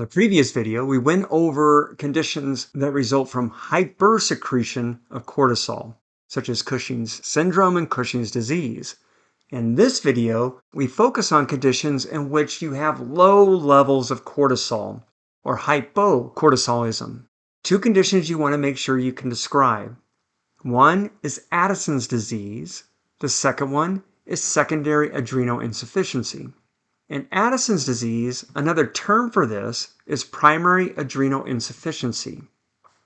the previous video, we went over conditions that result from hypersecretion of cortisol, such as Cushing's syndrome and Cushing's disease. In this video, we focus on conditions in which you have low levels of cortisol, or hypocortisolism. Two conditions you want to make sure you can describe. One is Addison's disease. The second one is secondary adrenal insufficiency. In Addison's disease, another term for this is primary adrenal insufficiency.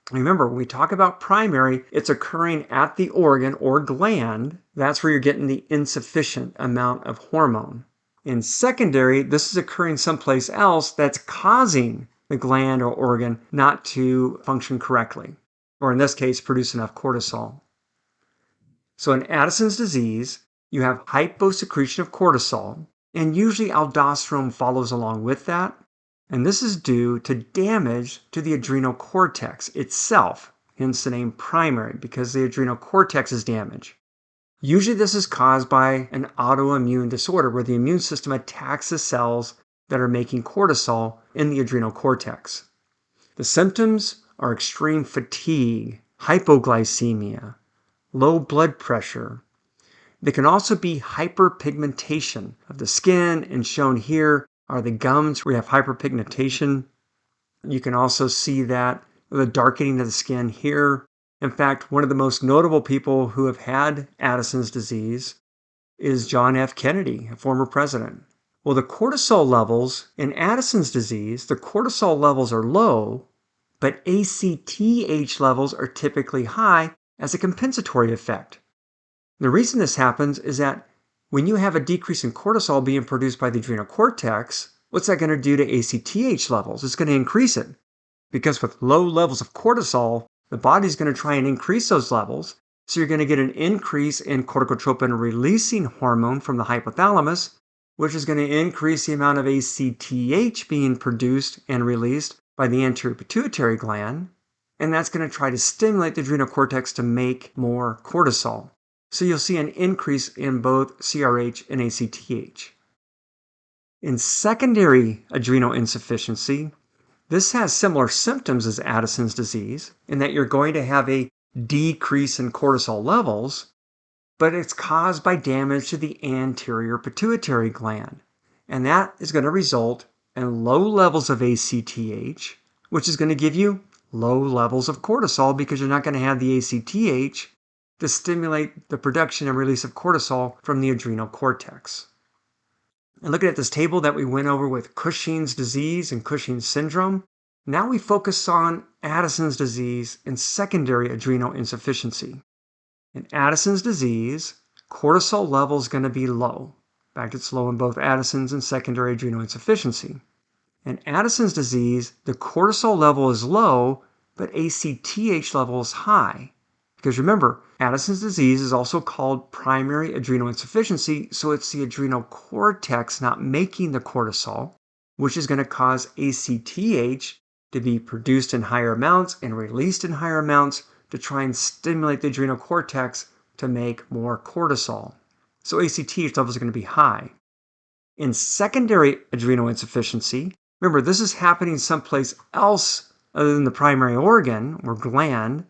Remember, when we talk about primary, it's occurring at the organ or gland. That's where you're getting the insufficient amount of hormone. In secondary, this is occurring someplace else that's causing the gland or organ not to function correctly, or in this case, produce enough cortisol. So in Addison's disease, you have hyposecretion of cortisol, and usually aldosterone follows along with that. And this is due to damage to the adrenal cortex itself, hence the name primary, because the adrenal cortex is damaged. Usually this is caused by an autoimmune disorder where the immune system attacks the cells that are making cortisol in the adrenal cortex. The symptoms are extreme fatigue, hypoglycemia, low blood pressure. There can also be hyperpigmentation of the skin, and shown here are the gums where you have hyperpigmentation. You can also see that the darkening of the skin here. In fact, one of the most notable people who have had Addison's disease is John F. Kennedy, a former president. Well, the cortisol levels in Addison's disease, the cortisol levels are low, but ACTH levels are typically high as a compensatory effect. The reason this happens is that when you have a decrease in cortisol being produced by the adrenal cortex, what's that going to do to ACTH levels? It's going to increase it. Because with low levels of cortisol, the body's going to try and increase those levels. So you're going to get an increase in corticotropin-releasing hormone from the hypothalamus, which is going to increase the amount of ACTH being produced and released by the anterior pituitary gland. And that's going to try to stimulate the adrenal cortex to make more cortisol. So you'll see an increase in both CRH and ACTH. In secondary adrenal insufficiency, this has similar symptoms as Addison's disease in that you're going to have a decrease in cortisol levels, but it's caused by damage to the anterior pituitary gland. And that is going to result in low levels of ACTH, which is going to give you low levels of cortisol because you're not going to have the ACTH to stimulate the production and release of cortisol from the adrenal cortex. And looking at this table that we went over with Cushing's disease and Cushing's syndrome, now we focus on Addison's disease and secondary adrenal insufficiency. In Addison's disease, cortisol level is going to be low. In fact, it's low in both Addison's and secondary adrenal insufficiency. In Addison's disease, the cortisol level is low, but ACTH level is high. Because remember, Addison's disease is also called primary adrenal insufficiency, so it's the adrenal cortex not making the cortisol, which is going to cause ACTH to be produced in higher amounts and released in higher amounts to try and stimulate the adrenal cortex to make more cortisol. So ACTH levels are going to be high. In secondary adrenal insufficiency, remember this is happening someplace else other than the primary organ or gland,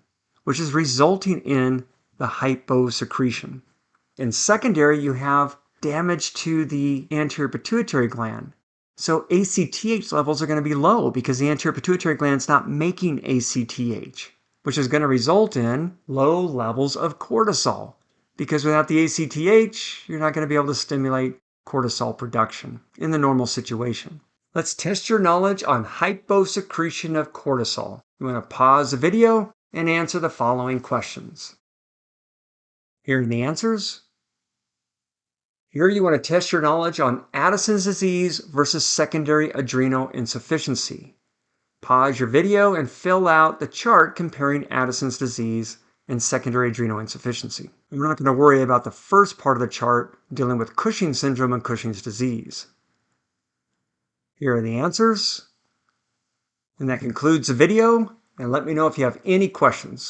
which is resulting in the hyposecretion. In secondary, you have damage to the anterior pituitary gland. So ACTH levels are going to be low because the anterior pituitary gland is not making ACTH, which is going to result in low levels of cortisol. Because without the ACTH, you're not going to be able to stimulate cortisol production in the normal situation. Let's test your knowledge on hyposecretion of cortisol. You want to pause the video and answer the following questions. Here are the answers. Here you want to test your knowledge on Addison's disease versus secondary adrenal insufficiency. Pause your video and fill out the chart comparing Addison's disease and secondary adrenal insufficiency. We're not going to worry about the first part of the chart dealing with Cushing's syndrome and Cushing's disease. Here are the answers. And that concludes the video. And let me know if you have any questions.